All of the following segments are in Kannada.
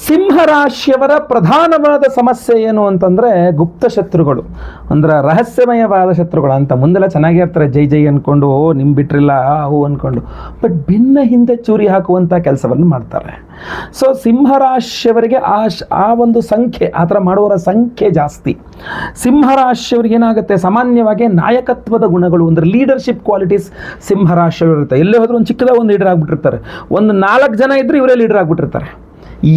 ಸಿಂಹರಾಶಿಯವರ ಪ್ರಧಾನವಾದ ಸಮಸ್ಯೆ ಏನು ಅಂತಂದರೆ ಗುಪ್ತ ಶತ್ರುಗಳು, ಅಂದ್ರೆ ರಹಸ್ಯಮಯವಾದ ಶತ್ರುಗಳು ಅಂತ. ಮುಂದೆಲ್ಲ ಚೆನ್ನಾಗೇ ಇರ್ತಾರೆ, ಜೈ ಜೈ ಅಂದ್ಕೊಂಡು, ಓ ನಿಮ್ಮ ಬಿಟ್ರಿಲ್ಲ ಹೂ ಅಂದ್ಕೊಂಡು, ಬಟ್ ಭಿನ್ನ ಹಿಂದೆ ಚೂರಿ ಹಾಕುವಂಥ ಕೆಲಸವನ್ನು ಮಾಡ್ತಾರೆ. ಸೊ ಸಿಂಹರಾಶಿಯವರಿಗೆ ಆ ಒಂದು ಸಂಖ್ಯೆ, ಆ ಥರ ಮಾಡುವವರ ಸಂಖ್ಯೆ ಜಾಸ್ತಿ. ಸಿಂಹರಾಶಿಯವರಿಗೆ ಏನಾಗುತ್ತೆ, ಸಾಮಾನ್ಯವಾಗಿ ನಾಯಕತ್ವದ ಗುಣಗಳು ಅಂದರೆ ಲೀಡರ್ಶಿಪ್ ಕ್ವಾಲಿಟೀಸ್ ಸಿಂಹರಾಶಿಯವರು ಇರುತ್ತೆ. ಎಲ್ಲೇ ಹೋದರೂ ಒಂದು ಚಿಕ್ಕದ ಒಂದು ಲೀಡರ್ ಆಗಿಬಿಟ್ಟಿರ್ತಾರೆ. ಒಂದು 4 ಜನ ಇದ್ದರೆ ಇವರೇ ಲೀಡರ್ ಆಗಿಬಿಟ್ಟಿರ್ತಾರೆ.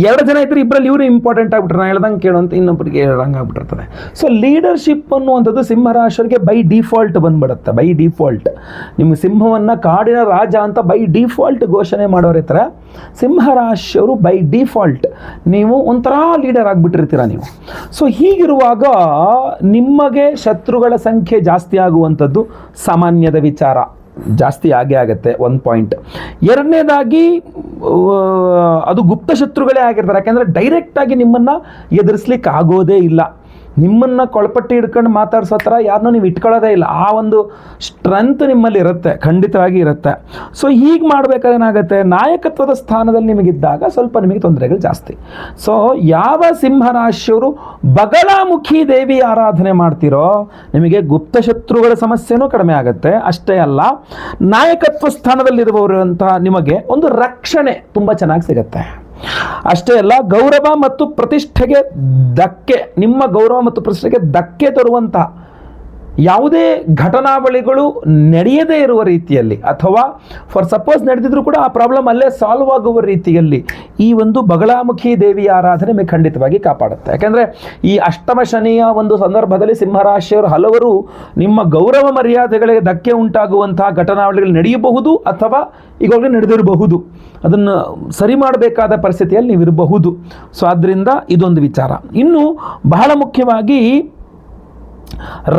2 ಜನ ಇದ್ದರೆ ಇಬ್ಬರಲ್ಲಿ ಇವರು ಇಂಪಾರ್ಟೆಂಟ್ ಆಗಿಬಿಟ್ರೆ, ನಾನು ಹೇಳ್ದಂಗೆ ಕೇಳುವಂತ ಇನ್ನೊಬ್ಬರಿಗೆ ಹೇಳ್ದಂಗೆ ಆಗ್ಬಿಟ್ಟಿರ್ತದೆ. ಸೊ ಲೀಡರ್ಶಿಪ್ ಅನ್ನುವಂಥದ್ದು ಸಿಂಹರಾಶಿಯವರಿಗೆ ಬೈ ಡಿಫಾಲ್ಟ್ ಬಂದ್ಬಿಡುತ್ತೆ. ಬೈ ಡಿಫಾಲ್ಟ್ ನಿಮ್ಮ ಸಿಂಹವನ್ನು ಕಾಡಿನ ರಾಜ ಅಂತ ಬೈ ಡಿಫಾಲ್ಟ್ ಘೋಷಣೆ ಮಾಡೋರ ಥರ ಸಿಂಹರಾಶಿಯವರು ಬೈ ಡಿಫಾಲ್ಟ್ ನೀವು ಒಂಥರ ಲೀಡರ್ ಆಗಿಬಿಟ್ಟಿರ್ತೀರ ನೀವು. ಸೊ ಹೀಗಿರುವಾಗ ನಿಮಗೆ ಶತ್ರುಗಳ ಸಂಖ್ಯೆ ಜಾಸ್ತಿ ಆಗುವಂಥದ್ದು ಸಾಮಾನ್ಯದ ವಿಚಾರ. ಜಾಸ್ತಿ ಆಗೇ ಆಗುತ್ತೆ, ಒಂದು ಪಾಯಿಂಟ್. ಎರಡನೇದಾಗಿ ಅದು ಗುಪ್ತ ಶತ್ರುಗಳೇ ಆಗಿರ್ತಾರೆ. ಯಾಕೆಂದರೆ ಡೈರೆಕ್ಟಾಗಿ ನಿಮ್ಮನ್ನು ಎದುರಿಸ್ಲಿಕ್ಕೆ ಆಗೋದೇ ಇಲ್ಲ. ನಿಮ್ಮನ್ನು ಕೊಳಪಟ್ಟಿ ಹಿಡ್ಕೊಂಡು ಮಾತಾಡ್ಸೋ ಥರ ಯಾರನ್ನೂ ನೀವು ಇಟ್ಕೊಳ್ಳೋದೇ ಇಲ್ಲ. ಆ ಒಂದು ಸ್ಟ್ರೆಂತ್ ನಿಮ್ಮಲ್ಲಿ ಇರುತ್ತೆ, ಖಂಡಿತವಾಗಿ ಇರುತ್ತೆ. ಸೊ ಹೀಗೆ ಮಾಡಬೇಕಾದ್ರೆ ಏನಾಗುತ್ತೆ, ನಾಯಕತ್ವದ ಸ್ಥಾನದಲ್ಲಿ ನಿಮಗಿದ್ದಾಗ ಸ್ವಲ್ಪ ನಿಮಗೆ ತೊಂದರೆಗಳು ಜಾಸ್ತಿ. ಸೊ ಯಾವ ಸಿಂಹರಾಶಿಯವರು ಬಗಲಾಮುಖಿ ದೇವಿ ಆರಾಧನೆ ಮಾಡ್ತಿರೋ ನಿಮಗೆ ಗುಪ್ತ ಶತ್ರುಗಳ ಸಮಸ್ಯೆನೂ ಕಡಿಮೆ ಆಗುತ್ತೆ. ಅಷ್ಟೇ ಅಲ್ಲ, ನಾಯಕತ್ವ ಸ್ಥಾನದಲ್ಲಿರುವವರು ಅಂತ ನಿಮಗೆ ಒಂದು ರಕ್ಷಣೆ ತುಂಬ ಚೆನ್ನಾಗಿ ಸಿಗುತ್ತೆ. ಅಷ್ಟೇ ಅಲ್ಲ, ಗೌರವ ಮತ್ತು ಪ್ರತಿಷ್ಠೆಗೆ ಧಕ್ಕೆ, ನಿಮ್ಮ ಗೌರವ ಮತ್ತು ಪ್ರತಿಷ್ಠೆಗೆ ಧಕ್ಕೆ ತರುವಂತಹ ಯಾವುದೇ ಘಟನಾವಳಿಗಳು ನಡೆಯದೇ ಇರುವ ರೀತಿಯಲ್ಲಿ, ಅಥವಾ ಫಾರ್ ಸಪೋಸ್ ನಡೆದಿದ್ರು ಕೂಡ ಆ ಪ್ರಾಬ್ಲಮ್ ಅಲ್ಲೇ ಸಾಲ್ವ್ ಆಗುವ ರೀತಿಯಲ್ಲಿ ಈ ಒಂದು ಬಗಲಾಮುಖಿ ದೇವಿಯ ಆರಾಧನೆ ನಿಮಗೆ ಖಂಡಿತವಾಗಿ ಕಾಪಾಡುತ್ತೆ. ಯಾಕೆಂದರೆ ಈ ಅಷ್ಟಮ ಶನಿಯ ಒಂದು ಸಂದರ್ಭದಲ್ಲಿ ಸಿಂಹರಾಶಿಯವರು ಹಲವರು ನಿಮ್ಮ ಗೌರವ ಮರ್ಯಾದೆಗಳಿಗೆ ಧಕ್ಕೆ ಉಂಟಾಗುವಂತಹ ಘಟನಾವಳಿಗಳು ನಡೆಯಬಹುದು, ಅಥವಾ ಈಗಾಗಲೇ ನಡೆದಿರಬಹುದು. ಅದನ್ನು ಸರಿ ಮಾಡಬೇಕಾದ ಪರಿಸ್ಥಿತಿಯಲ್ಲಿ ನೀವಿರಬಹುದು. ಸೊ ಆದ್ದರಿಂದ ಇದೊಂದು ವಿಚಾರ. ಇನ್ನು ಬಹಳ ಮುಖ್ಯವಾಗಿ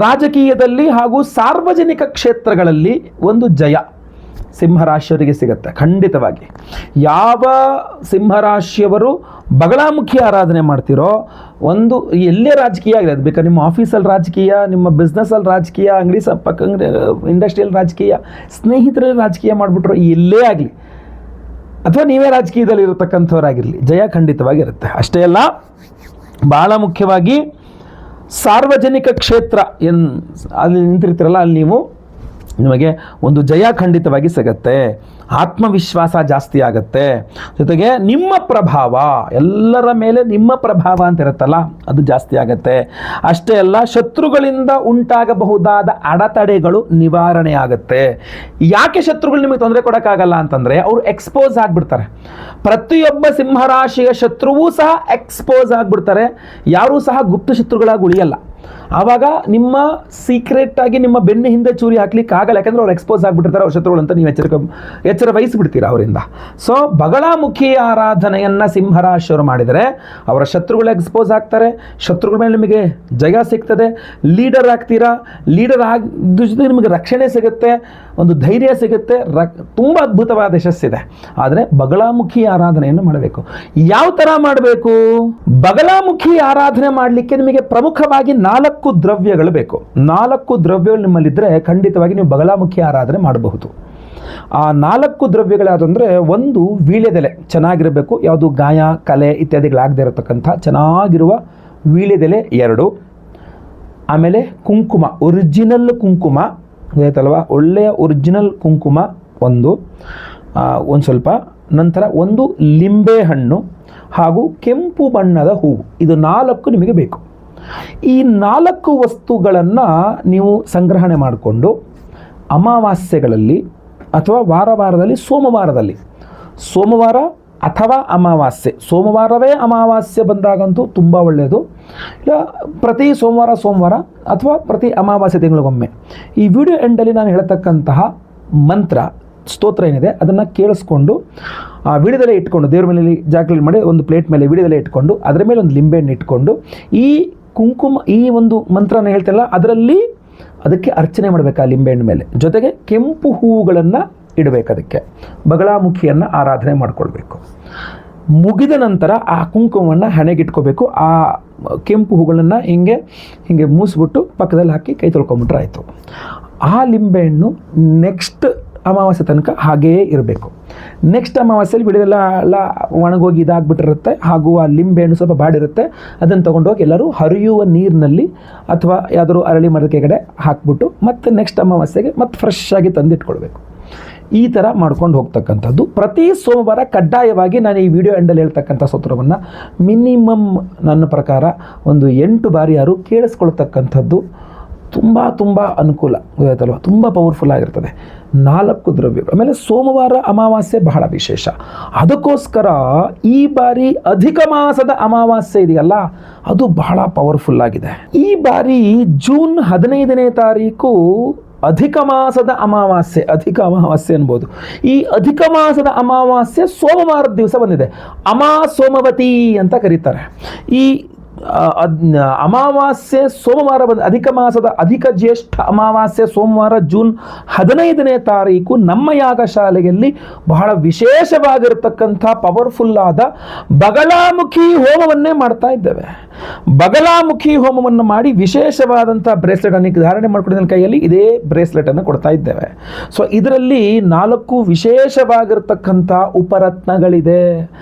ರಾಜಕೀಯದಲ್ಲಿ ಹಾಗೂ ಸಾರ್ವಜನಿಕ ಕ್ಷೇತ್ರಗಳಲ್ಲಿ ಒಂದು ಜಯ ಸಿಂಹರಾಶಿಯವರಿಗೆ ಸಿಗುತ್ತೆ ಖಂಡಿತವಾಗಿ. ಯಾವ ಸಿಂಹರಾಶಿಯವರು ಬಗಲಾಮುಖಿ ಆರಾಧನೆ ಮಾಡ್ತಿರೋ, ಒಂದು ಎಲ್ಲೇ ರಾಜಕೀಯ ಆಗಲಿ, ಅದು ಬೇಕಾದ್ರೆ ನಿಮ್ಮ ಆಫೀಸಲ್ಲಿ ರಾಜಕೀಯ, ನಿಮ್ಮ ಬಿಸ್ನೆಸ್ಸಲ್ಲಿ ರಾಜಕೀಯ, ಅಂಗಡಿ ಪಕ್ಕ ಇಂಡಸ್ಟ್ರಿಯಲ್ ರಾಜಕೀಯ, ಸ್ನೇಹಿತರಲ್ಲಿ ರಾಜಕೀಯ ಮಾಡಿಬಿಟ್ರು, ಎಲ್ಲೇ ಆಗಲಿ, ಅಥವಾ ನೀವೇ ರಾಜಕೀಯದಲ್ಲಿ ಇರತಕ್ಕಂಥವರಾಗಿರಲಿ, ಜಯ ಖಂಡಿತವಾಗಿರುತ್ತೆ. ಅಷ್ಟೇ ಅಲ್ಲ, ಭಾಳ ಮುಖ್ಯವಾಗಿ ಸಾರ್ವಜನಿಕ ಕ್ಷೇತ್ರ ಅಲ್ಲಿ ನಿಂತಿರ್ತೀರಲ್ಲ, ಅಲ್ಲಿ ನಿಮಗೆ ಒಂದು ಜಯ ಖಂಡಿತವಾಗಿ ಸಿಗತ್ತೆ. ಆತ್ಮವಿಶ್ವಾಸ ಜಾಸ್ತಿ ಆಗುತ್ತೆ. ಜೊತೆಗೆ ನಿಮ್ಮ ಪ್ರಭಾವ, ಎಲ್ಲರ ಮೇಲೆ ನಿಮ್ಮ ಪ್ರಭಾವ ಅಂತ ಇರುತ್ತಲ್ಲ, ಅದು ಜಾಸ್ತಿ ಆಗುತ್ತೆ. ಅಷ್ಟೇ ಅಲ್ಲ, ಶತ್ರುಗಳಿಂದ ಉಂಟಾಗಬಹುದಾದ ಅಡೆತಡೆಗಳು ನಿವಾರಣೆ ಆಗುತ್ತೆ. ಯಾಕೆ ಶತ್ರುಗಳು ನಿಮಗೆ ತೊಂದರೆ ಕೊಡೋಕ್ಕಾಗಲ್ಲ ಅಂತಂದರೆ, ಅವರು ಎಕ್ಸ್ಪೋಸ್ ಆಗಿಬಿಡ್ತಾರೆ. ಪ್ರತಿಯೊಬ್ಬ ಸಿಂಹರಾಶಿಯ ಶತ್ರುವೂ ಸಹ ಎಕ್ಸ್ಪೋಸ್ ಆಗಿಬಿಡ್ತಾರೆ. ಯಾರೂ ಸಹ ಗುಪ್ತ ಶತ್ರುಗಳಾಗಿ ಉಳಿಯಲ್ಲ. ಆವಾಗ ನಿಮ್ಮ ಸೀಕ್ರೆಟ್ ಆಗಿ ನಿಮ್ಮ ಬೆನ್ನ ಹಿಂದೆ ಚೂರಿ ಹಾಕ್ಲಿಕ್ಕೆ ಆಗಲ್ಲ. ಯಾಕಂದ್ರೆ ಅವ್ರು ಎಕ್ಸ್ಪೋಸ್ ಆಗಿಬಿಟ್ಟಿರ್ತಾರೆ, ಅವ್ರ ಶತ್ರುಗಳು ಅಂತ ನೀವು ಎಚ್ಚರ ವಹಿಸಿಬಿಡ್ತೀರಾ ಅವರಿಂದ. ಸೊ ಬಗಲಾಮುಖಿ ಆರಾಧನೆಯನ್ನು ಸಿಂಹರಾಶಿಯವರು ಮಾಡಿದರೆ ಅವರ ಶತ್ರುಗಳು ಎಕ್ಸ್ಪೋಸ್ ಆಗ್ತಾರೆ. ಶತ್ರುಗಳ ಮೇಲೆ ನಿಮಗೆ ಜಯ ಸಿಗ್ತದೆ, ಲೀಡರ್ ಆಗ್ತೀರಾ. ಲೀಡರ್ ಆದ ಜೊತೆ ನಿಮಗೆ ರಕ್ಷಣೆ ಸಿಗುತ್ತೆ, ಒಂದು ಧೈರ್ಯ ಸಿಗುತ್ತೆ, ತುಂಬ ಅದ್ಭುತವಾದ ಯಶಸ್ಸಿದೆ. ಆದರೆ ಬಗಲಾಮುಖಿ ಆರಾಧನೆಯನ್ನು ಮಾಡಬೇಕು. ಯಾವ ಥರ ಮಾಡಬೇಕು? ಬಗಲಾಮುಖಿ ಆರಾಧನೆ ಮಾಡಲಿಕ್ಕೆ ನಿಮಗೆ ಪ್ರಮುಖವಾಗಿ 4 ದ್ರವ್ಯಗಳು ಬೇಕು. 4 ದ್ರವ್ಯಗಳು ನಿಮ್ಮಲ್ಲಿದ್ದರೆ ಖಂಡಿತವಾಗಿ ನೀವು ಬಗಲಾಮುಖಿ ಆರಾಧನೆ ಮಾಡಬಹುದು. ಆ 4 ದ್ರವ್ಯಗಳಾದಂದರೆ, ಒಂದು ವೀಳ್ಯದೆಲೆ ಚೆನ್ನಾಗಿರಬೇಕು, ಯಾವುದು ಗಾಯ ಕಲೆ ಇತ್ಯಾದಿಗಳಾಗದೇ ಇರತಕ್ಕಂಥ ಚೆನ್ನಾಗಿರುವ ವೀಳ್ಯದೆಲೆ 2. ಆಮೇಲೆ ಕುಂಕುಮ, ಒರಿಜಿನಲ್ ಕುಂಕುಮ ಗೊತ್ತಾಯ್ತಲ್ವ, ಒಳ್ಳೆಯ ಒರಿಜಿನಲ್ ಕುಂಕುಮ ಒಂದು ಸ್ವಲ್ಪ. ನಂತರ ಒಂದು ಲಿಂಬೆ ಹಣ್ಣು ಹಾಗೂ ಕೆಂಪು ಬಣ್ಣದ ಹೂವು. ಇದು 4 ನಿಮಗೆ ಬೇಕು. ಈ 4 ವಸ್ತುಗಳನ್ನು ನೀವು ಸಂಗ್ರಹಣೆ ಮಾಡಿಕೊಂಡು ಅಮಾವಾಸ್ಯೆಗಳಲ್ಲಿ ಅಥವಾ ವಾರದಲ್ಲಿ ಸೋಮವಾರ ಅಥವಾ ಅಮಾವಾಸ್ಯೆ, ಸೋಮವಾರವೇ ಅಮಾವಾಸ್ಯೆ ಬಂದಾಗಂತೂ ತುಂಬ ಒಳ್ಳೆಯದು. ಇಲ್ಲ ಪ್ರತಿ ಸೋಮವಾರ ಅಥವಾ ಪ್ರತಿ ಅಮಾವಾಸ್ಯೆ ತಿಂಗಳಿಗೊಮ್ಮೆ ಈ ವಿಡಿಯೋ ಎಂಡಲ್ಲಿ ನಾನು ಹೇಳ್ತಕ್ಕಂತಹ ಮಂತ್ರ ಸ್ತೋತ್ರ ಏನಿದೆ ಅದನ್ನು ಕೇಳಿಸ್ಕೊಂಡು ಆ ವಿಡಿಯೋದಲ್ಲೇ ಇಟ್ಕೊಂಡು, ದೇವ್ರ ಮೇಲೆ ಜಾಗದಲ್ಲಿ ಮಾಡಿ ಒಂದು ಪ್ಲೇಟ್ ಮೇಲೆ ವಿಡಿಯೋದಲ್ಲೇ ಇಟ್ಕೊಂಡು, ಅದರ ಮೇಲೆ ಒಂದು ಲಿಂಬೆಹಣ್ಣು ಇಟ್ಕೊಂಡು ಈ ಕುಂಕುಮ, ಈ ಒಂದು ಮಂತ್ರನ ಹೇಳ್ತಿಲ್ಲ ಅದರಲ್ಲಿ ಅದಕ್ಕೆ ಅರ್ಚನೆ ಮಾಡಬೇಕು ಆ ಲಿಂಬೆಹಣ್ಣು ಮೇಲೆ. ಜೊತೆಗೆ ಕೆಂಪು ಹೂವುಗಳನ್ನು ಇಡಬೇಕು, ಅದಕ್ಕೆ ಬಗಲಾಮುಖಿಯನ್ನು ಆರಾಧನೆ ಮಾಡಿಕೊಳ್ಬೇಕು. ಮುಗಿದ ನಂತರ ಆ ಕುಂಕುಮವನ್ನು ಹಣೆಗಿಟ್ಕೋಬೇಕು. ಆ ಕೆಂಪು ಹೂಗಳನ್ನು ಹಿಂಗೆ ಮೂಸಿಬಿಟ್ಟು ಪಕ್ಕದಲ್ಲಿ ಹಾಕಿ ಕೈ ತೊಳ್ಕೊಂಬಿಟ್ರೆ ಆಯಿತು. ಆ ಲಿಂಬೆಹಣ್ಣು ನೆಕ್ಸ್ಟ್ ಅಮಾವಾಸ್ಯೆ ತನಕ ಹಾಗೆಯೇ ಇರಬೇಕು. ನೆಕ್ಸ್ಟ್ ಅಮಾವಾಸ್ಯೆಯಲ್ಲಿ ಬಿಡಿದೆಲ್ಲ ಒಣಗೋಗಿ ಇದಾಗ್ಬಿಟ್ಟಿರುತ್ತೆ, ಹಾಗೂ ಆ ಲಿಂಬೆಹಣ್ಣು ಸ್ವಲ್ಪ ಬಾಡಿರುತ್ತೆ, ಅದನ್ನು ತೊಗೊಂಡೋಗಿ ಎಲ್ಲರೂ ಹರಿಯುವ ನೀರಿನಲ್ಲಿ ಅಥವಾ ಯಾವುದಾದ್ರು ಅರಳಿ ಮರದ ಕೆಳಗಡೆ ಹಾಕ್ಬಿಟ್ಟು ಮತ್ತೆ ನೆಕ್ಸ್ಟ್ ಅಮಾವಾಸ್ಯೆಗೆ ಮತ್ತೆ ಫ್ರೆಶ್ ಆಗಿ ತಂದಿಟ್ಕೊಳ್ಬೇಕು. ಈ ಥರ ಮಾಡ್ಕೊಂಡು ಹೋಗ್ತಕ್ಕಂಥದ್ದು. ಪ್ರತಿ ಸೋಮವಾರ ಕಡ್ಡಾಯವಾಗಿ ನಾನು ಈ ವಿಡಿಯೋ ಎಂಡಲ್ಲಿ ಹೇಳ್ತಕ್ಕಂಥ ಸ್ತೋತ್ರವನ್ನು ಮಿನಿಮಮ್ ನನ್ನ ಪ್ರಕಾರ ಒಂದು 8 ಬಾರಿ ಯಾರು ಕೇಳಿಸ್ಕೊಳ್ತಕ್ಕಂಥದ್ದು ತುಂಬ ಅನುಕೂಲ, ಗೊತ್ತಾಯ್ತಲ್ವ, ತುಂಬ ಪವರ್ಫುಲ್ ಆಗಿರ್ತದೆ. 4 ದ್ರವ್ಯಗಳು. ಆಮೇಲೆ ಸೋಮವಾರ ಅಮಾವಾಸ್ಯೆ ಬಹಳ ವಿಶೇಷ. ಅದಕ್ಕೋಸ್ಕರ ಈ ಬಾರಿ ಅಧಿಕ ಮಾಸದ ಅಮಾವಾಸ್ಯೆ ಇದೆಯಲ್ಲ, ಅದು ಬಹಳ ಪವರ್ಫುಲ್ ಆಗಿದೆ. ಈ ಬಾರಿ ಜೂನ್ 15ನೇ ತಾರೀಕು ಅಧಿಕ ಮಾಸದ ಅಮಾವಾಸ್ಯೆ, ಅಧಿಕ ಅಮಾವಾಸ್ಯೆ ಅನ್ಬೋದು. ಈ ಅಧಿಕ ಮಾಸದ ಅಮಾವಾಸ್ಯೆ ಸೋಮವಾರದ ದಿವಸ ಬಂದಿದೆ. ಸೋಮವತಿ ಅಂತ ಕರೀತಾರೆ. ಈ ಅಮಾವಾಸ್ಯೆ ಸೋಮವಾರ ಅಧಿಕ ಮಾಸದ ಅಧಿಕ ಜ್ಯೇಷ್ಠ ಅಮಾವಾಸ್ಯೆ ಸೋಮವಾರ ಜೂನ್ 15ನೇ ತಾರೀಕು ನಮ್ಮ ಯಾಗಶಾಲೆಯಲ್ಲಿ ಬಹಳ ವಿಶೇಷವಾಗಿರತಕ್ಕಂಥ ಪವರ್ಫುಲ್ ಆದ ಬಗಲಾಮುಖಿ ಹೋಮವನ್ನೇ ಮಾಡ್ತಾ ಇದ್ದೇವೆ. ಬಗಲಾಮುಖಿ ಹೋಮವನ್ನು ಮಾಡಿ ವಿಶೇಷವಾದಂಥ ಬ್ರೇಸ್ಲೆಟ್ ಅನ್ನು ಧಾರಣೆ ಮಾಡ್ಕೊಂಡಿದ್ದ ಕೈಯಲ್ಲಿ ಇದೇ ಬ್ರೇಸ್ಲೆಟ್ ಅನ್ನು ಕೊಡ್ತಾ ಇದ್ದೇವೆ. ಸೊ ಇದರಲ್ಲಿ 4 ವಿಶೇಷವಾಗಿರತಕ್ಕಂಥ ಉಪರತ್ನಗಳಿದೆ.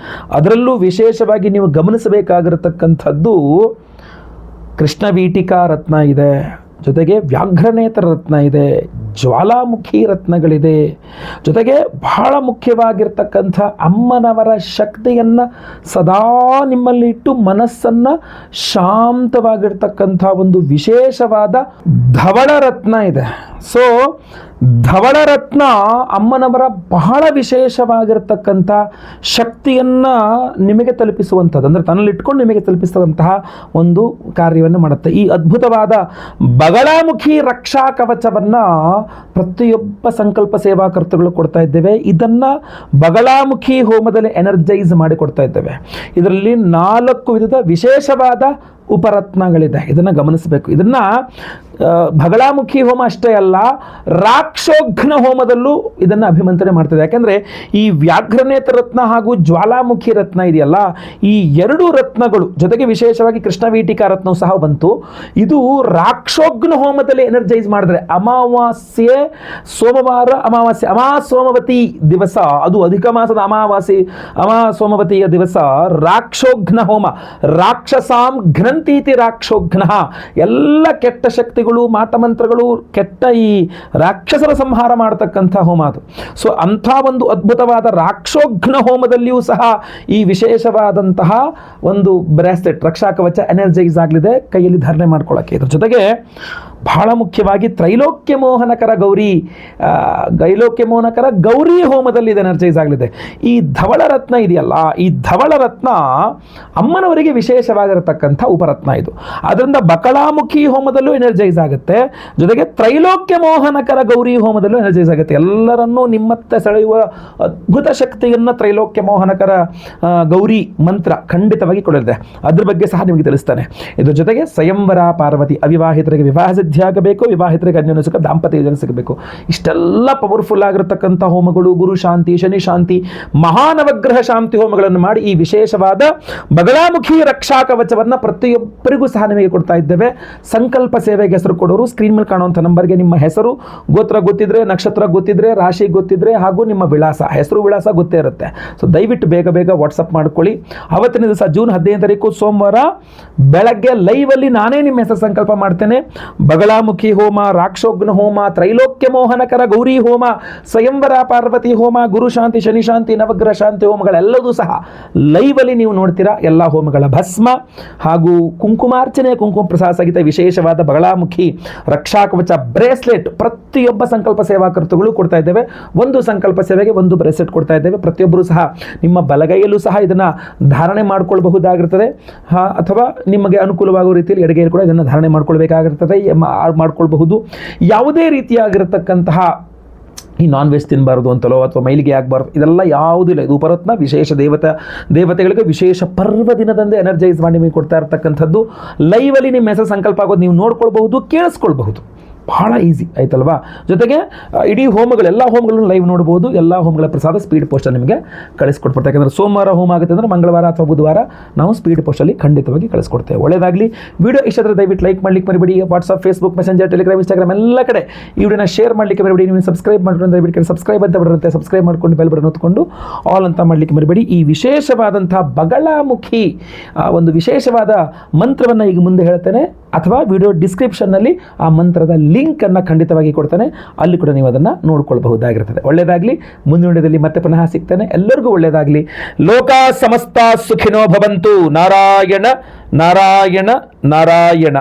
ಅದರಲ್ಲೂ ವಿಶೇಷವಾಗಿ ನೀವು ಗಮನಿಸಬೇಕಾಗಿರತಕ್ಕಂಥದ್ದು ಕೃಷ್ಣವೀಟಿಕಾ ರತ್ನ ಇದೆ, ಜೊತೆಗೆ ವ್ಯಾಘ್ರನೇತ್ರ ರತ್ನ ಇದೆ, ಜ್ವಾಲಾಮುಖಿ ರತ್ನಗಳಿದೆ, ಜೊತೆಗೆ ಬಹಳ ಮುಖ್ಯವಾಗಿರ್ತಕ್ಕಂಥ ಅಮ್ಮನವರ ಶಕ್ತಿಯನ್ನು ಸದಾ ನಿಮ್ಮಲ್ಲಿ ಇಟ್ಟು ಮನಸ್ಸನ್ನು ಶಾಂತವಾಗಿರ್ತಕ್ಕಂಥ ಒಂದು ವಿಶೇಷವಾದ ಧವಳ ರತ್ನ ಇದೆ. ಸೊ ಧವಳರತ್ನ ಅಮ್ಮನವರ ಬಹಳ ವಿಶೇಷವಾಗಿರ್ತಕ್ಕಂಥ ಶಕ್ತಿಯನ್ನು ನಿಮಗೆ ತಲುಪಿಸುವಂಥದ್ದು, ಅಂದರೆ ತನ್ನಲ್ಲಿ ಇಟ್ಕೊಂಡು ನಿಮಗೆ ತಲುಪಿಸುವಂತಹ ಒಂದು ಕಾರ್ಯವನ್ನು ಮಾಡುತ್ತೆ. ಈ ಅದ್ಭುತವಾದ ಬಗಲಾಮುಖಿ ರಕ್ಷಾ ಕವಚವನ್ನು ಪ್ರತಿಯೊಬ್ಬ ಸಂಕಲ್ಪ ಸೇವಾಕರ್ತಗಳು ಕೊಡ್ತಾ ಇದ್ದೇವೆ. ಇದನ್ನು ಬಗಲಾಮುಖಿ ಹೋಮದಲ್ಲಿ ಎನರ್ಜೈಸ್ ಮಾಡಿ ಕೊಡ್ತಾ ಇದ್ದೇವೆ. ಇದರಲ್ಲಿ 4 ವಿಧದ ವಿಶೇಷವಾದ ಉಪರತ್ನಗಳಿದೆ. ಇದನ್ನು ಗಮನಿಸಬೇಕು. ಇದನ್ನು ಬಗಲಾಮುಖಿ ಹೋಮ ಅಷ್ಟೇ ಅಲ್ಲ, ರಾಕ್ಷೋಘ್ನ ಹೋಮದಲ್ಲೂ ಇದನ್ನು ಅಭಿಮಂತ್ರಣೆ ಮಾಡ್ತದೆ. ಯಾಕೆಂದರೆ ಈ ವ್ಯಾಘ್ರನೇತ್ರ ರತ್ನ ಹಾಗೂ ಜ್ವಾಲಾಮುಖಿ ರತ್ನ ಇದೆಯಲ್ಲ, ಈ 2 ರತ್ನಗಳು ಜೊತೆಗೆ ವಿಶೇಷವಾಗಿ ಕೃಷ್ಣವೀಟಿಕಾ ರತ್ನವು ಸಹ ಬಂತು. ಇದು ರಾಕ್ಷೋಘ್ನ ಹೋಮದಲ್ಲಿ ಎನರ್ಜೈಸ್ ಮಾಡಿದ್ರೆ ಅಮಾವಾಸ್ಯೆ ಸೋಮವಾರ ಅಮಾವಾಸ್ಯೆ ಸೋಮವತಿ ದಿವಸ, ಅದು ಅಧಿಕ ಮಾಸದ ಅಮಾವಾಸ್ಯೆ ಸೋಮವತಿಯ ದಿವಸ ರಾಕ್ಷೋಘ್ನ ಹೋಮ, ರಾಕ್ಷಸಾಂ ಘ್ನಂತೀತಿ ರಾಕ್ಷೋಘ್ನ, ಎಲ್ಲ ಕೆಟ್ಟ ಶಕ್ತಿಗಳು ಮಾಟಮಂತ್ರಗಳು ಕೆಟ್ಟ ಈ ರಾಕ್ಷಸರ ಸಂಹಾರ ಮಾಡತಕ್ಕಂಥ ಹೋಮ ಅದು. ಸೊ ಅಂಥ ಒಂದು ಅದ್ಭುತವಾದ ರಾಕ್ಷೋಘ್ನ ಹೋಮದಲ್ಲಿಯೂ ಸಹ ಈ ವಿಶೇಷವಾದಂತಹ ಒಂದು ಬ್ರಾಸ್ಲೆಟ್ ರಕ್ಷಾ ಕವಚ ಎನರ್ಜೈಸ್ ಆಗಲಿದೆ ಕೈಯಲ್ಲಿ ಧಾರಣೆ ಮಾಡ್ಕೊಳ್ಳೋಕ್ಕೆ. ಇದ್ರ ಜೊತೆಗೆ ಬಹಳ ಮುಖ್ಯವಾಗಿ ತ್ರೈಲೋಕ್ಯ ಮೋಹನಕರ ಗೌರಿ ಹೋಮದಲ್ಲಿ ಇದು ಎನರ್ಜೈಸ್ ಆಗಲಿದೆ. ಈ ಧವಳ ರತ್ನ ಇದೆಯಲ್ಲ, ಈ ಧವಳ ರತ್ನ ಅಮ್ಮನವರಿಗೆ ವಿಶೇಷವಾಗಿರತಕ್ಕಂಥ ಉಪರತ್ನ ಇದು. ಅದರಿಂದ ಬಕಲಾಮುಖಿ ಹೋಮದಲ್ಲೂ ಎನರ್ಜೈಸ್ ಆಗುತ್ತೆ, ಜೊತೆಗೆ ತ್ರೈಲೋಕ್ಯ ಮೋಹನಕರ ಗೌರಿ ಹೋಮದಲ್ಲೂ ಎನರ್ಜೈಸ್ ಆಗುತ್ತೆ. ಎಲ್ಲರನ್ನೂ ನಿಮ್ಮತ್ತ ಸೆಳೆಯುವ ಅದ್ಭುತ ಶಕ್ತಿಯನ್ನು ತ್ರೈಲೋಕ್ಯ ಮೋಹನಕರ ಗೌರಿ ಮಂತ್ರ ಖಂಡಿತವಾಗಿ ಕೊಡಲಿದೆ. ಅದ್ರ ಬಗ್ಗೆ ಸಹ ನಿಮಗೆ ತಿಳಿಸ್ತಾನೆ. ಇದ್ರ ಜೊತೆಗೆ ಸ್ವಯಂವರ ಪಾರ್ವತಿ, ಅವಿವಾಹಿತರಿಗೆ ವಿವಾಹ ಸಿದ್ಧಿ ಆಗಬೇಕು, ವಿವಾಹಿತರಿಗೆ ಅನ್ಯೋನ್ಯ ಸುಖ ದಾಂಪತ್ಯ ಯೋಜನೆ ಸಿಗಬೇಕು. ಇಷ್ಟೆಲ್ಲ ಪವರ್ಫುಲ್ ಆಗಿರತಕ್ಕಂಥ ಹೋಮಗಳು, ಗುರು ಶಾಂತಿ, ಶನಿ ಶಾಂತಿ, ಮಹಾನವಗ್ರಹ ಶಾಂತಿ ಹೋಮಗಳನ್ನು ಮಾಡಿ ಈ ವಿಶೇಷವಾದ ಬಗಲಾಮುಖಿ ರಕ್ಷಾ ಕವಚವನ್ನು ಪ್ರತಿಯೊಬ್ಬರಿಗೂ ಸಹ ನಿಮಗೆ ಕೊಡ್ತಾ ಇದ್ದೇವೆ. ಸಂಕಲ್ಪ ಸೇವೆಗೆ ಹೆಸರು ಕೊಡೋರು ಸ್ಕ್ರೀನ್ ಮೇಲೆ ಕಾಣುವಂಥ ನಂಬರ್ಗೆ ನಿಮ್ಮ ಹೆಸರು, ಗೋತ್ರ ಗೊತ್ತಿದ್ರೆ, ನಕ್ಷತ್ರ ಗೊತ್ತಿದ್ರೆ, ರಾಶಿ ಗೊತ್ತಿದ್ರೆ ಹಾಗೂ ನಿಮ್ಮ ವಿಳಾಸ, ಹೆಸರು ವಿಳಾಸ ಗೊತ್ತೇ ಇರುತ್ತೆ. ಸೊ ದಯವಿಟ್ಟು ಬೇಗ ವಾಟ್ಸಪ್ ಮಾಡ್ಕೊಳ್ಳಿ. ಅವತ್ತಿನ ದಿವಸ ಜೂನ್ 15ನೇ ತಾರೀಕು ಸೋಮವಾರ ಬೆಳಗ್ಗೆ ಲೈವಲ್ಲಿ ನಾನೇ ನಿಮ್ಮ ಹೆಸರು ಸಂಕಲ್ಪ ಮಾಡ್ತೇನೆ. ಬಗಲಾಮುಖಿ ಹೋಮ, ರಾಕ್ಷೋಘ್ನ ಹೋಮ, ತ್ರೈಲೋಕ್ಯ ಮೋಹನಕರ ಗೌರಿ ಹೋಮ, ಸ್ವಯಂವರ ಪಾರ್ವತಿ ಹೋಮ, ಗುರು ಶಾಂತಿ, ಶನಿ ಶಾಂತಿ, ನವಗ್ರಹ ಶಾಂತಿ ಹೋಮಗಳೆಲ್ಲದೂ ಸಹ ಲೈವಲ್ಲಿ ನೀವು ನೋಡ್ತೀರಾ. ಎಲ್ಲ ಹೋಮಗಳ ಭಸ್ಮ ಹಾಗೂ ಕುಂಕುಮಾರ್ಚನೆ, ಕುಂಕುಮ ಪ್ರಸಾದ ಸಹಿತ ವಿಶೇಷವಾದ ಬಗಲಾಮುಖಿ ರಕ್ಷಾ ಕವಚ ಬ್ರೇಸ್ಲೆಟ್ ಪ್ರತಿಯೊಬ್ಬ ಸಂಕಲ್ಪ ಸೇವಾಕರ್ತಗಳು ಕೊಡ್ತಾ ಇದ್ದೇವೆ. ಒಂದು ಸಂಕಲ್ಪ ಸೇವೆಗೆ ಒಂದು ಬ್ರೇಸ್ಲೆಟ್ ಕೊಡ್ತಾ ಇದ್ದೇವೆ. ಪ್ರತಿಯೊಬ್ಬರು ಸಹ ನಿಮ್ಮ ಬಲಗೈಯಲ್ಲೂ ಸಹ ಇದನ್ನು ಧಾರಣೆ ಮಾಡಿಕೊಳ್ಳಬಹುದಾಗಿರ್ತದೆ, ಅಥವಾ ನಿಮಗೆ ಅನುಕೂಲವಾಗುವ ರೀತಿಯಲ್ಲಿ ಎಡಗೈಯಲ್ಲಿ ಕೂಡ ಇದನ್ನು ಧಾರಣೆ ಮಾಡ್ಕೊಳ್ಬೇಕಾಗಿರ್ತದೆ, ಮಾಡ್ಕೊಳ್ಬಹುದು. ಯಾವುದೇ ರೀತಿಯಾಗಿರತಕ್ಕಂತಹ ಈ ನಾನ್ ವೆಜ್ ತಿನ್ನಬಾರ್ದು ಅಂತಲೋ ಅಥವಾ ಮೈಲಿಗೆ ಆಗಬಾರ್ದು, ಇದೆಲ್ಲ ಯಾವುದೂ ಇಲ್ಲ. ಇದು ಉಪರತ್ನ ವಿಶೇಷ ದೇವತೆಗಳಿಗೆ ವಿಶೇಷ ಪರ್ವ ದಿನದಂದೇ ಎನರ್ಜೈಸ್ ಮಾಡಿ ನಿಮಗೆ ಕೊಡ್ತಾ ಇರ್ತಕ್ಕಂಥದ್ದು. ಲೈವಲ್ಲಿ ನಿಮ್ಮ ಹೆಸರು ಸಂಕಲ್ಪ ಆಗೋದು ನೀವು ನೋಡ್ಕೊಳ್ಬಹುದು, ಕೇಳಿಸ್ಕೊಳ್ಬಹುದು. ಬಹಳ ಈಸಿ ಆಯ್ತಲ್ವಾ. ಜೊತೆಗೆ ಇಡೀ ಹೋಮಗಳು ಎಲ್ಲ ಹೋಮಗಳನ್ನು ಲೈವ್ ನೋಡ್ಬೋದು. ಎಲ್ಲ ಹೋಮಗಳ ಪ್ರಸಾದ ಸ್ಪೀಡ್ ಪೋಸ್ಟಲ್ಲಿ ನಿಮಗೆ ಕಳಿಸ್ಕೊಡ್ತಾರೆ. ಯಾಕಂದರೆ ಸೋಮವಾರ ಹೋಮ ಆಗುತ್ತೆ ಅಂದರೆ ಮಂಗಳವಾರ ಅಥವಾ ಬುಧವಾರ ನಾವು ಸ್ಪೀಡ್ ಪೋಸ್ಟಲ್ಲಿ ಖಂಡಿತವಾಗಿ ಕಳಿಸ್ಕೊಡ್ತೇವೆ. ಒಳ್ಳೆಯದಾಗಲಿ. ವಿಡಿಯೋ ಇಷ್ಟ ಆದರೆ ದಯವಿಟ್ಟು ಲೈಕ್ ಮಾಡಲಿಕ್ಕೆ ಮರಿಬೇಡಿ. WhatsApp, Facebook, messenger, Telegram, Instagram ಎಲ್ಲ ಕಡೆ ಈ ವಿಡಿಯೋನ ಶೇರ್ ಮಾಡಲಿಕ್ಕೆ ಮರಿಬೇಡಿ. ನೀವು ಸಬ್ಸ್ಕ್ರೈಬ್ ಮಾಡ್ಕೊಂಡು ದಯವಿಟ್ಟು ಸಬ್ಸ್ಕ್ರೈಬ್ ಅಂತ ಬರುತ್ತೆ, ಸಬ್ಸ್ಕ್ರೈಬ್ ಮಾಡ್ಕೊಂಡು ಬೆಲ್ ಬಟನ್ ಹೊತ್ಕೊಂಡು ಆಲ್ ಅಂತ ಮಾಡಲಿಕ್ಕೆ ಮರಿಬೇಡಿ. ಈ ವಿಶೇಷವಾದಂಥ ಬಗಳಾಮುಖಿ ಒಂದು ವಿಶೇಷವಾದ ಮಂತ್ರವನ್ನು ಈಗ ಮುಂದೆ ಹೇಳ್ತೇನೆ, ಅಥವಾ ವಿಡಿಯೋ ಡಿಸ್ಕ್ರಿಪ್ಷನ್ನಲ್ಲಿ ಆ ಮಂತ್ರದ ಲಿಂಕನ್ನು ಖಂಡಿತವಾಗಿ ಕೊಡ್ತಾನೆ, ಅಲ್ಲಿ ಕೂಡ ನೀವು ಅದನ್ನು ನೋಡ್ಕೊಳ್ಬಹುದಾಗಿರ್ತದೆ. ಒಳ್ಳೆಯದಾಗಲಿ. ಮುಂದಿನ ವಿಡಿಯೋದಲ್ಲಿ ಮತ್ತೆ ಪುನಃ ಸಿಗ್ತಾನೆ. ಎಲ್ಲರಿಗೂ ಒಳ್ಳೆಯದಾಗಲಿ. ಲೋಕ ಸಮಸ್ತ ಸುಖಿನೋ ಭವಂತು. ನಾರಾಯಣ ನಾರಾಯಣ ನಾರಾಯಣ.